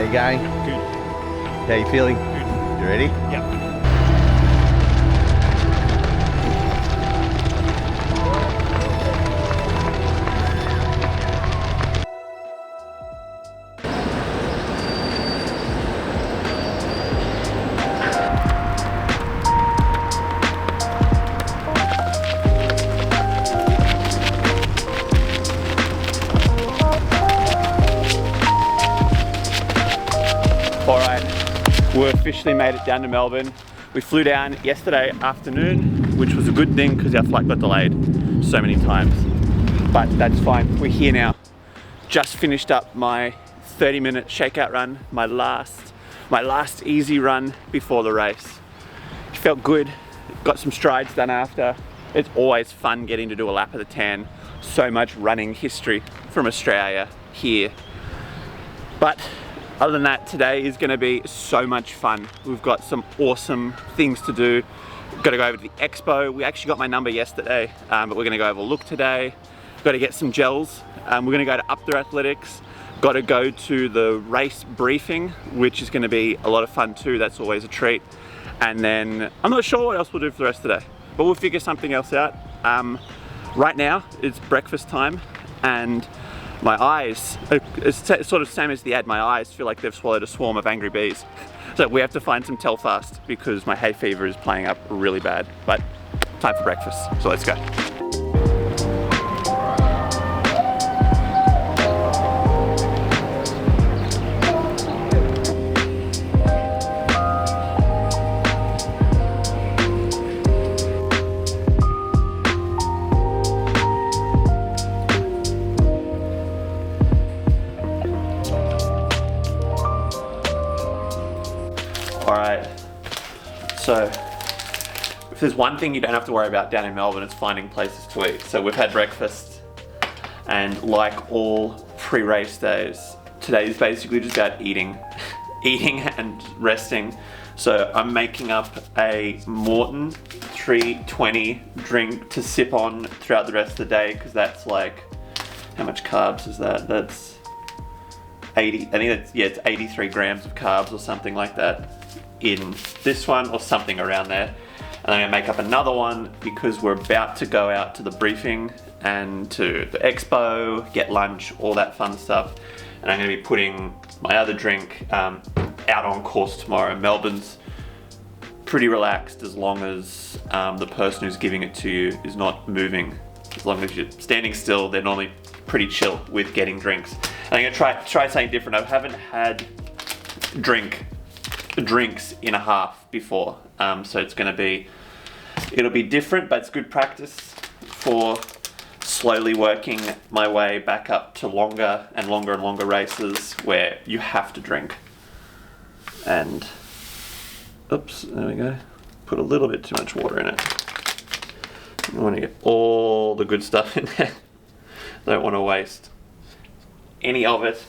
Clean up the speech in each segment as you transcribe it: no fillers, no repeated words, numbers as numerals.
How you going? Good. How you feeling? Good. You ready? Yep. Alright, we officially made it down to Melbourne. We flew down yesterday afternoon, which was a good thing because our flight got delayed so many times. But that's fine, we're here now. Just finished up my 30-minute shakeout run, my last easy run before the race. It felt good, got some strides done after. It's always fun getting to do a lap of the tan. So much running history from Australia here. But other than that, today is going to be so much fun. We've got some awesome things to do. We've got to go over to the Expo. We actually got my number yesterday, but we're going to go have a look today. We've got to get some gels. We're going to go to Up There Athletics. Got to go to the race briefing, which is going to be a lot of fun too. That's always a treat. And then I'm not sure what else we'll do for the rest of the day, but we'll figure something else out. Right now it's breakfast time, and my eyes, it's sort of same as the ad, my eyes feel like they've swallowed a swarm of angry bees. So we have to find some Telfast because my hay fever is playing up really bad. But time for breakfast, so let's go. Alright, so if there's one thing you don't have to worry about down in Melbourne, it's finding places to eat. So we've had breakfast, and like all pre-race days, today is basically just about eating and resting. So I'm making up a Maurten 320 drink to sip on throughout the rest of the day, because that's like, how much carbs is that? That's 80, I think that's, yeah, it's 83 grams of carbs or something like that in this one, or something around there. And I'm gonna make up another one because we're about to go out to the briefing and to the Expo, get lunch, all that fun stuff. And I'm gonna be putting my other drink out on course tomorrow. Melbourne's pretty relaxed as long as the person who's giving it to you is not moving. As long as you're standing still, they're normally pretty chill with getting drinks. And I'm gonna try something different. I haven't had drinks in a half before, so it'll be different, but it's good practice for slowly working my way back up to longer and longer and longer races where you have to drink. And oops, there we go, put a little bit too much water in it. I want to get all the good stuff in there. Don't want to waste any of it.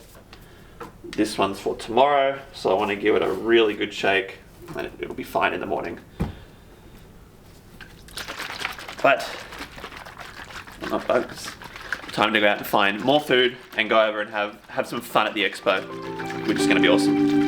This one's for tomorrow, so I want to give it a really good shake, and it'll be fine in the morning. But I'm not bugs. Time to go out and find more food and go over and have some fun at the Expo, which is going to be awesome.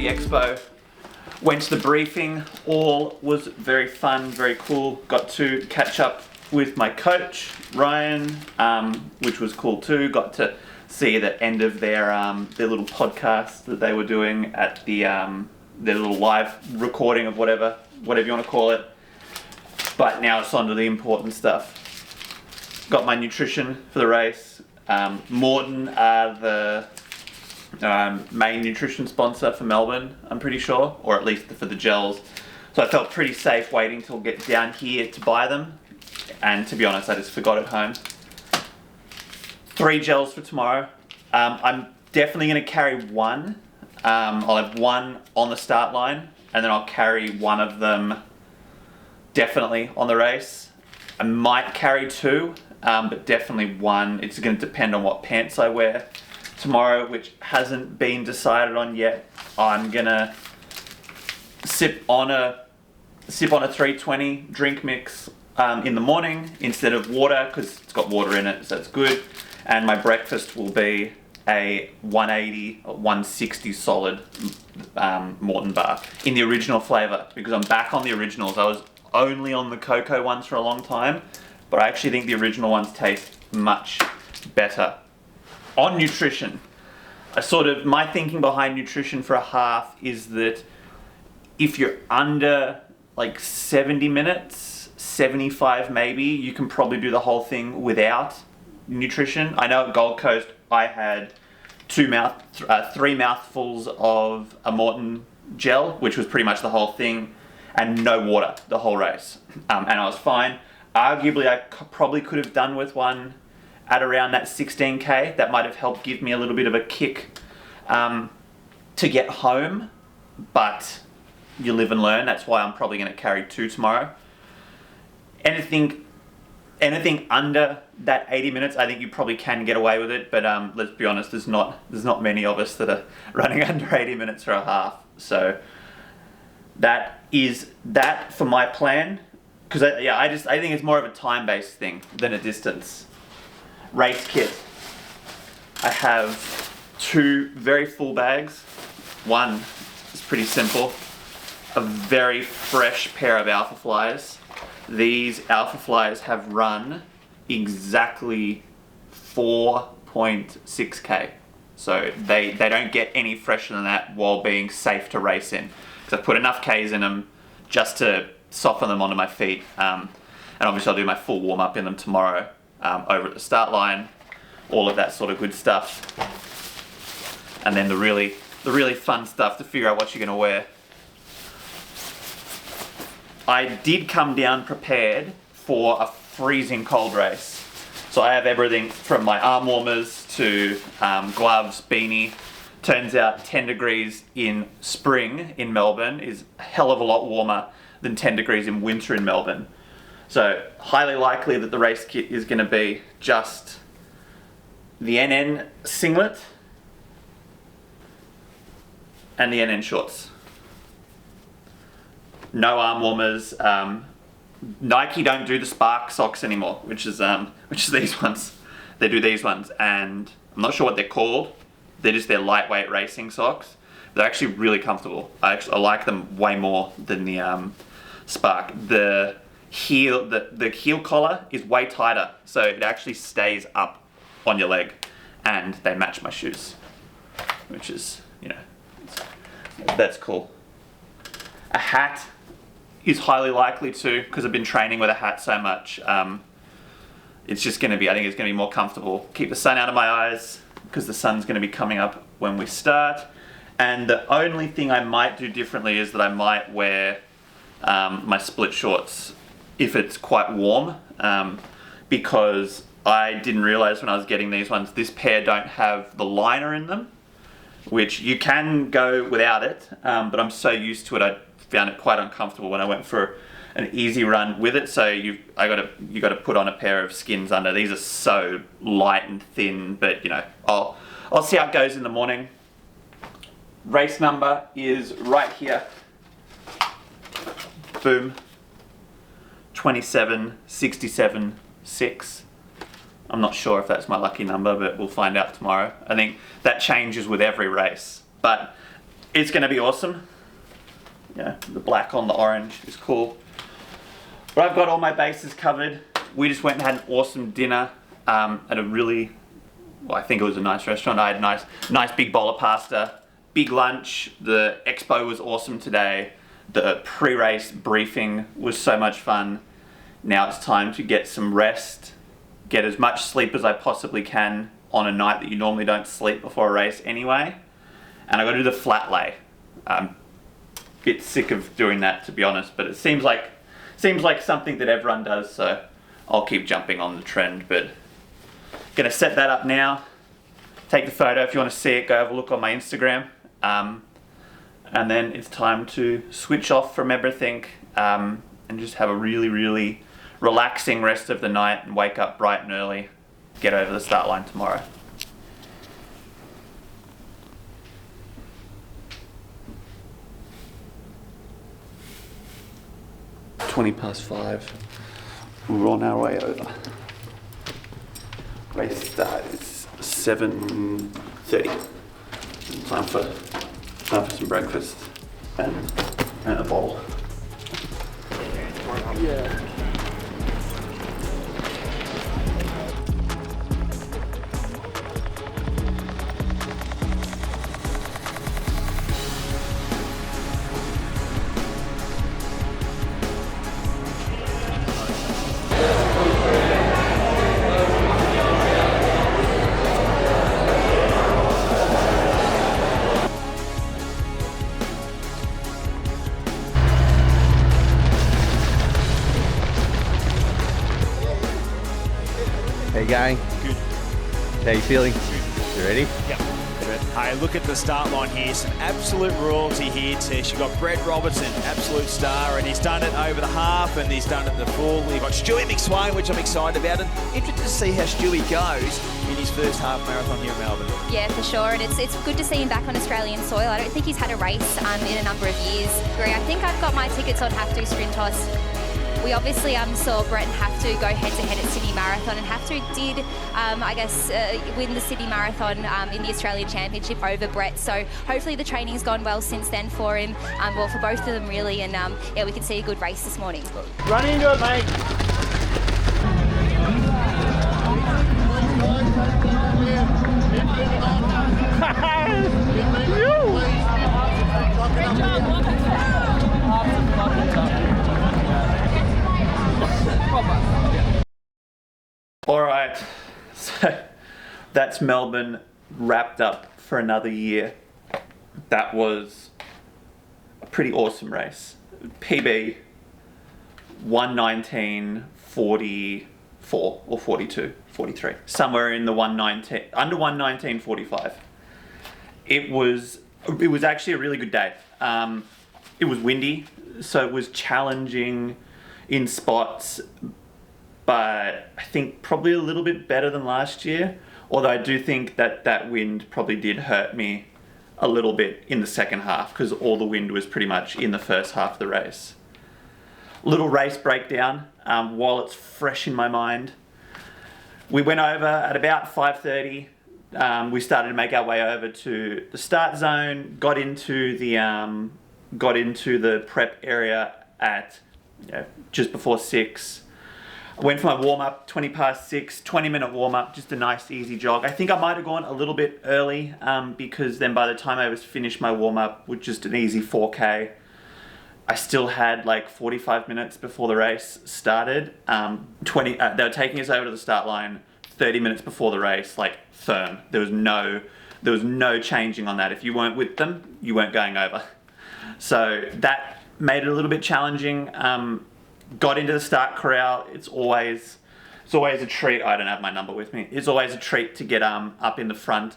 Expo, went to the briefing, all was very fun, very cool, got to catch up with my coach, Ryan, which was cool too. Got to see the end of their little podcast that they were doing at their little live recording of whatever you want to call it. But now it's on to the important stuff. Got my nutrition for the race. Maurten are the main nutrition sponsor for Melbourne, I'm pretty sure, or at least for the gels. So I felt pretty safe waiting till get down here to buy them. And to be honest, I just forgot at home. 3 gels for tomorrow. I'm definitely going to carry one. I'll have one on the start line, and then I'll carry one of them definitely on the race. I might carry 2, but definitely one. It's going to depend on what pants I wear tomorrow, which hasn't been decided on yet. I'm going to sip on a 320 drink mix in the morning instead of water, because it's got water in it, so it's good. And my breakfast will be a 180 or 160 solid Maurten bar in the original flavour, because I'm back on the originals. I was only on the cocoa ones for a long time, but I actually think the original ones taste much better. On nutrition, my thinking behind nutrition for a half is that if you're under like 70 minutes, 75 maybe, you can probably do the whole thing without nutrition. I know at Gold Coast I had 3 mouthfuls of a Maurten Gel, which was pretty much the whole thing, and no water the whole race, and I was fine. Arguably I probably could have done with one at around that 16k. That might have helped give me a little bit of a kick to get home, but you live and learn. That's why I'm probably going to carry 2 tomorrow. Anything under that 80 minutes, I think you probably can get away with it, but let's be honest, there's not many of us that are running under 80 minutes for a half. So that is that for my plan, because I think it's more of a time-based thing than a distance. Race kit. I have 2 very full bags. One is pretty simple. A very fresh pair of Alphaflys. These Alphaflys have run exactly 4.6k. So they don't get any fresher than that while being safe to race in. Because I've put enough Ks in them just to soften them onto my feet. And obviously I'll do my full warm up in them tomorrow over at the start line. All of that sort of good stuff. And then the really fun stuff to figure out what you're going to wear. I did come down prepared for a freezing cold race. So I have everything from my arm warmers to gloves, beanie. Turns out 10 degrees in spring in Melbourne is a hell of a lot warmer than 10 degrees in winter in Melbourne. So highly likely that the race kit is going to be just the NN singlet and the NN shorts. No arm warmers. Nike don't do the Spark socks anymore, which is these ones. They do these ones, and I'm not sure what they're called. They're just their lightweight racing socks. They're actually really comfortable. I like them way more than the Spark. The heel collar is way tighter, so it actually stays up on your leg, and they match my shoes, which is, that's cool. A hat is highly likely to, because I've been training with a hat so much. It's just going to be, I think it's going to be more comfortable. Keep the sun out of my eyes, because the sun's going to be coming up when we start. And the only thing I might do differently is that I might wear my split shorts if it's quite warm, because I didn't realize when I was getting these ones, this pair don't have the liner in them, which you can go without it, but I'm so used to it, I found it quite uncomfortable when I went for an easy run with it. So you got to put on a pair of skins under. These are so light and thin, but I'll see how it goes in the morning. Race number is right here. Boom. 27.67.6. I'm not sure if that's my lucky number, but we'll find out tomorrow. I think that changes with every race, but it's going to be awesome. The black on the orange is cool. But I've got all my bases covered. we just went and had an awesome dinner at a really, well, I think it was a nice restaurant. I had a nice big bowl of pasta, big lunch. The expo was awesome today. The pre-race briefing was so much fun. Now it's time to get some rest, get as much sleep as I possibly can on a night that you normally don't sleep before a race anyway. And I got to do the flat lay. I'm a bit sick of doing that, to be honest, but it seems like something that everyone does, so I'll keep jumping on the trend. But gonna set that up now, take the photo. If you want to see it, go have a look on my Instagram, and then it's time to switch off from everything and just have a really relaxing rest of the night and wake up bright and early, get over the start line tomorrow. (5:20). We're on our way over. Race start is 7:30. Time for some breakfast and a bottle. Yeah. How you going? Good. How you feeling? Good. You ready? Yep. Hey, look at the start line here. Some absolute royalty here, Tish. You've got Brett Robertson, absolute star, and he's done it over the half and he's done it in the full. You've got Stewy McSwain, which I'm excited about, and interested to see how Stewy goes in his first half marathon here in Melbourne. Yeah, for sure, and it's good to see him back on Australian soil. I don't think he's had a race in a number of years. I think I've got my tickets on Haftu Sprintos. We obviously saw Brett and Haftu go head-to-head at Sydney Marathon, and Haftu did, win the Sydney Marathon in the Australian Championship over Brett. So hopefully the training's gone well since then for him, well, for both of them really, and yeah, we can see a good race this morning. Run into it, mate. All right, so that's Melbourne wrapped up for another year. That was a pretty awesome race. PB 1:19:44 or 42, 43, somewhere in the 1:19, under 1:19:45. It was actually a really good day. It was windy, so it was challenging in spots, but I think probably a little bit better than last year. Although I do think that wind probably did hurt me a little bit in the second half, because all the wind was pretty much in the first half of the race. Little race breakdown while it's fresh in my mind. We went over at about 5:30. We started to make our way over to the start zone, got into the prep area at just before 6. I went for my warm-up, 6:20, 20-minute warm-up, just a nice easy jog. I think I might have gone a little bit early because then by the time I was finished my warm-up with just an easy 4K, I still had like 45 minutes before the race started. They were taking us over to the start line 30 minutes before the race, like firm. There was no changing on that. If you weren't with them, you weren't going over. So that made it a little bit challenging. Got into the start corral. It's always a treat. I don't have my number with me. It's always a treat to get up in the front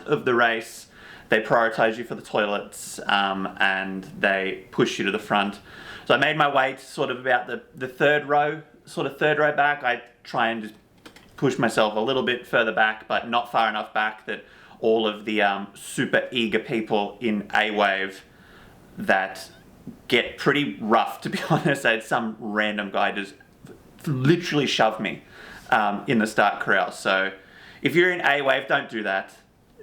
of the race. They prioritize you for the toilets and they push you to the front. So I made my way to sort of about the third row back. I try and just push myself a little bit further back, but not far enough back that all of the super eager people in A wave that get pretty rough, to be honest. I had some random guy just literally shove me in the start corral. So if you're in A wave, don't do that.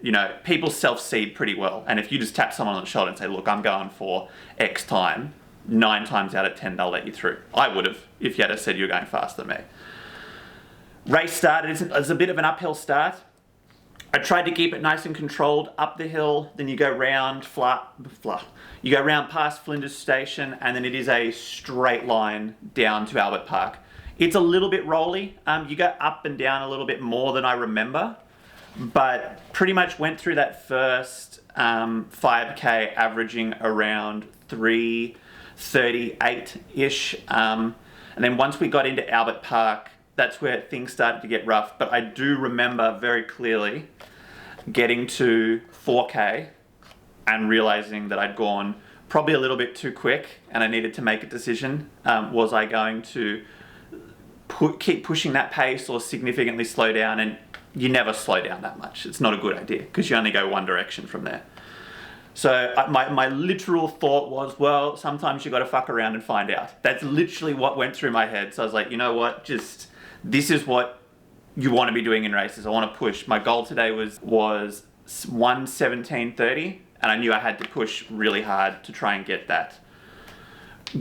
You know, people self-seed pretty well. And if you just tap someone on the shoulder and say, look, I'm going for X time, 9 times out of 10 they'll let you through. I would have if you had said you were going faster than me. Race started, it's a bit of an uphill start. I tried to keep it nice and controlled up the hill, then you go round, you go round past Flinders Station, and then it is a straight line down to Albert Park. It's a little bit rolly. You go up and down a little bit more than I remember, but pretty much went through that first 5K averaging around 3:38-ish. And then once we got into Albert Park, that's where things started to get rough. But I do remember very clearly getting to 4K and realizing that I'd gone probably a little bit too quick and I needed to make a decision. Was I going to keep pushing that pace or significantly slow down? And you never slow down that much. It's not a good idea because you only go one direction from there. So my literal thought was, well, sometimes you got to fuck around and find out. That's literally what went through my head. So I was like, you know what, this is what you want to be doing in races. I want to push. My goal today was 1:17:30, and I knew I had to push really hard to try and get that.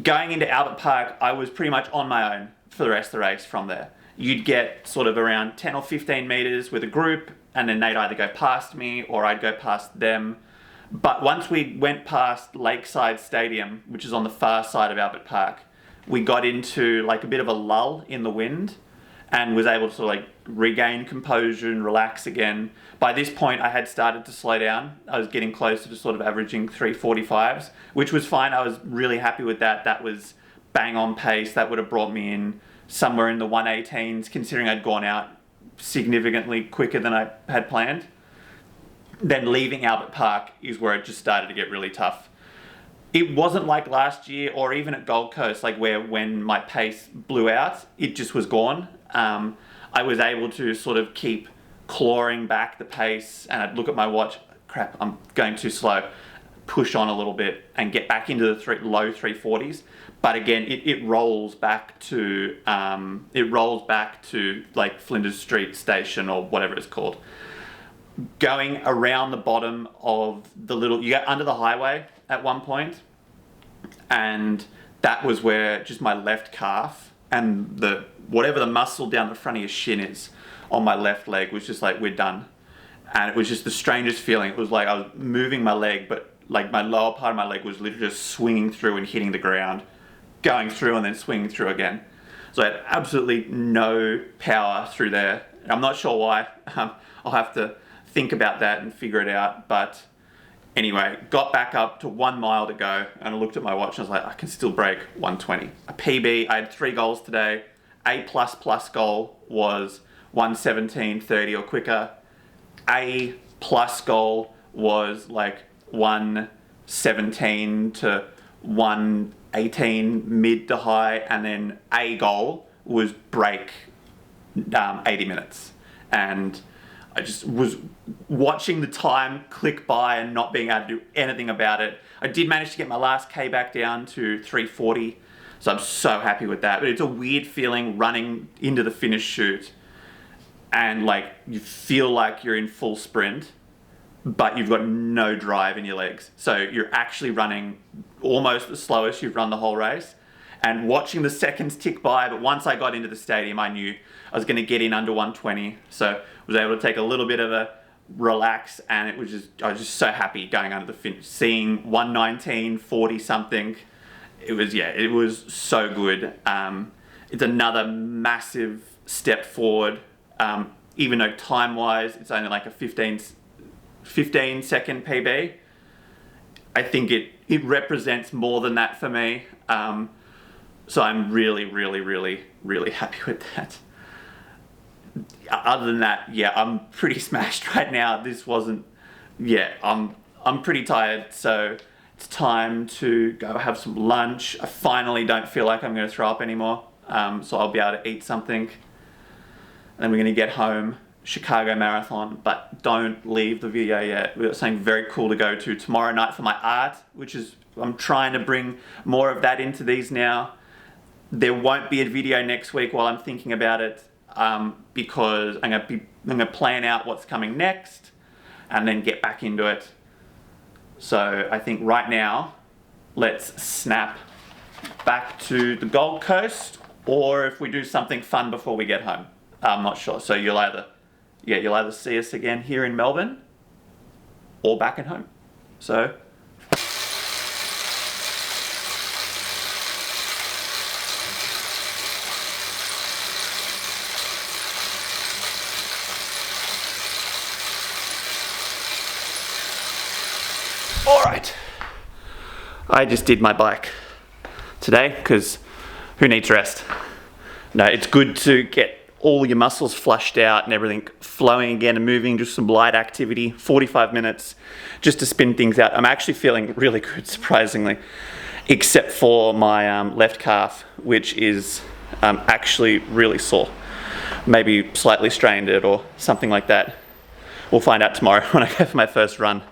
Going into Albert Park, I was pretty much on my own for the rest of the race from there. You'd get sort of around 10 or 15 meters with a group, and then they'd either go past me or I'd go past them. But once we went past Lakeside Stadium, which is on the far side of Albert Park, we got into like a bit of a lull in the wind and was able to like regain composure and relax again. By this point, I had started to slow down. I was getting closer to sort of averaging 3:45s, which was fine. I was really happy with that. That was bang on pace. That would have brought me in somewhere in the 1:18s, considering I'd gone out significantly quicker than I had planned. Then leaving Albert Park is where it just started to get really tough. It wasn't like last year or even at Gold Coast, like when my pace blew out, it just was gone. I was able to sort of keep clawing back the pace, and I'd look at my watch, crap, I'm going too slow, push on a little bit and get back into the low 340s. But again, it rolls back to like Flinders Street Station or whatever it's called. Going around the bottom of the you go under the highway at one point, and that was where just my left calf and whatever the muscle down the front of your shin is on my left leg was just like, we're done. And it was just the strangest feeling. It was like I was moving my leg, but like my lower part of my leg was literally just swinging through and hitting the ground, going through and then swinging through again. So I had absolutely no power through there. I'm not sure why. I'll have to think about that and figure it out. But anyway, got back up to 1 mile to go, and I looked at my watch and I was like, I can still break 1:20. A PB, I had 3 goals today. A++ goal was 1:17:30 or quicker. A+ goal was like 1:17 to 1:18 mid to high, and then A goal was break 80 minutes. And I just was watching the time click by and not being able to do anything about it. I did manage to get my last K back down to 3:40, so I'm so happy with that. But it's a weird feeling running into the finish chute and like you feel like you're in full sprint, but you've got no drive in your legs. So you're actually running almost the slowest you've run the whole race. And watching the seconds tick by, but once I got into the stadium, I knew I was going to get in under 1:20. So I was able to take a little bit of a relax, and I was just so happy going under the finish, seeing 1:19:40 something. It was so good. It's another massive step forward. Even though time-wise, it's only like a 15-second PB. I think it represents more than that for me. So I'm really, really, really, really happy with that. Other than that, yeah, I'm pretty smashed right now. This wasn't, I'm pretty tired, so it's time to go have some lunch. I finally don't feel like I'm going to throw up anymore, so I'll be able to eat something. And then we're going to get home, Chicago Marathon, but don't leave the video yet. We've got something very cool to go to tomorrow night for my art, which is, I'm trying to bring more of that into these now. There won't be a video next week while I'm thinking about it, because I'm going to plan out what's coming next and then get back into it. So I think right now, let's snap back to the Gold Coast, or if we do something fun before we get home. I'm not sure. So you'll either see us again here in Melbourne or back at home. So all right, I just did my bike today because who needs rest? No, it's good to get all your muscles flushed out and everything flowing again and moving, just some light activity, 45 minutes just to spin things out. I'm actually feeling really good, surprisingly, except for my left calf, which is actually really sore. Maybe slightly strained it or something like that. We'll find out tomorrow when I go for my first run.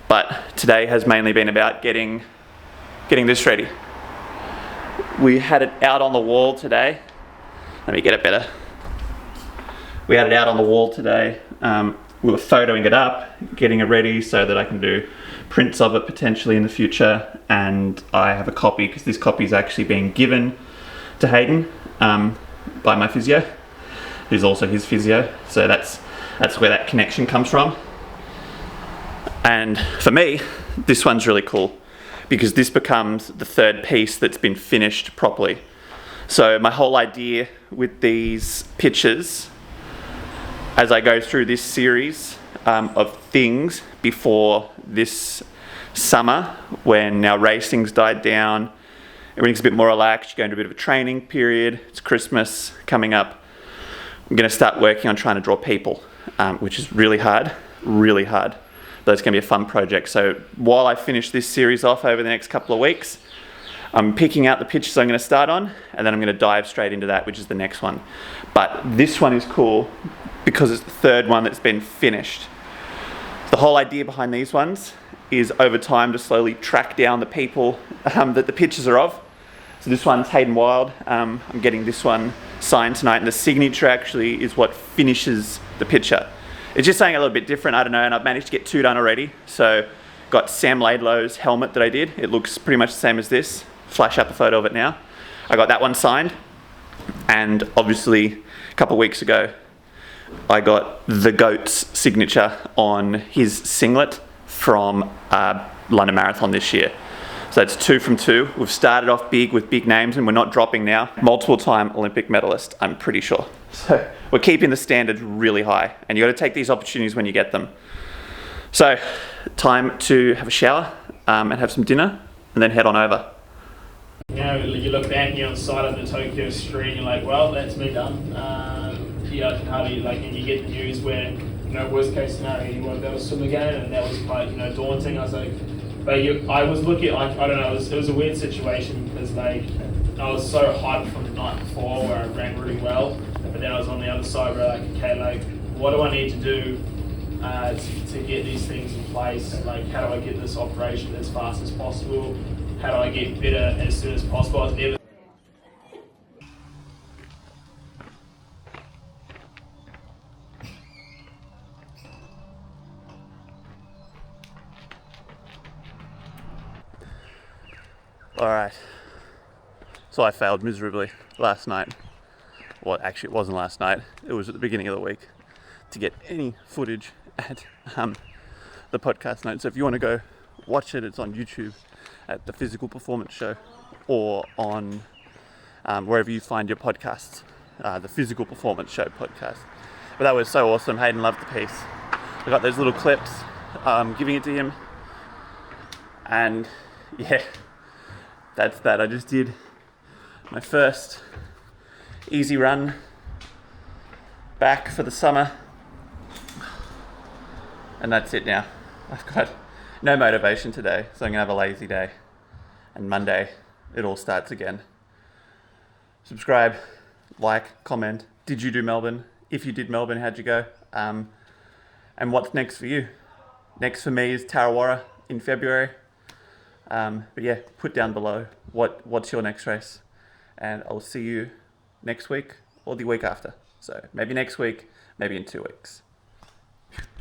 But today has mainly been about getting this ready. We had it out on the wall today. Let me get it better. We had it out on the wall today. We were photoing it up, getting it ready so that I can do prints of it potentially in the future. And I have a copy, because this copy is actually being given to Hayden by my physio, who's also his physio. So that's where that connection comes from. And for me, this one's really cool because this becomes the third piece that's been finished properly. So my whole idea with these pictures, as I go through this series of things before this summer, when now racing's died down, everything's a bit more relaxed, you're going to a bit of a training period, it's Christmas coming up, I'm going to start working on trying to draw people, which is really hard. But it's going to be a fun project. So while I finish this series off over the next couple of weeks, I'm picking out the pictures I'm going to start on, and then I'm going to dive straight into that, which is the next one. But this one is cool because it's the third one that's been finished. The whole idea behind these ones is over time to slowly track down the people that the pictures are of. So this one's Hayden Wild. I'm getting this one signed tonight, and the signature actually is what finishes the picture. It's just something a little bit different, I don't know, and I've managed to get 2 done already. So got Sam Laidlow's helmet that I did. It looks pretty much the same as this. Flash up a photo of it now. I got that one signed. And obviously, a couple of weeks ago, I got the GOAT's signature on his singlet from London Marathon this year. So it's 2 from 2. We've started off big with big names and we're not dropping now. Multiple time Olympic medalist, I'm pretty sure. So we're keeping the standards really high, and you got to take these opportunities when you get them. So time to have a shower and have some dinner and then head on over. You know, you look back here on the side of the Tokyo street and you're like, well, that's me done. I can hardly, and you get the news where, worst case scenario, you won't be able to swim again, and that was quite, daunting. I was like, I was looking, I don't know, it was a weird situation because, I was so hyped from the night before where I ran really well, but then I was on the other side where, what do I need to do to get these things in place? How do I get this operation as fast as possible? How do I get better as soon as possible? I was never Alright, so I failed miserably last night. Well, actually it wasn't last night, it was at the beginning of the week, to get any footage at the podcast night. So if you want to go watch it, it's on YouTube at the Physical Performance Show, or on wherever you find your podcasts, the Physical Performance Show podcast. But that was so awesome. Hayden loved the piece. I got those little clips, giving it to him, and yeah, that's that. I just did my first easy run back for the summer, and that's it now. I've got no motivation today, so I'm gonna have a lazy day, and Monday it all starts again. Subscribe, like, comment. Did you do Melbourne? If you did Melbourne, how'd you go? And what's next for you? Next for me is Tarawara in February. But yeah, put down below what's your next race, and I'll see you next week or the week after. So maybe next week, maybe in 2 weeks.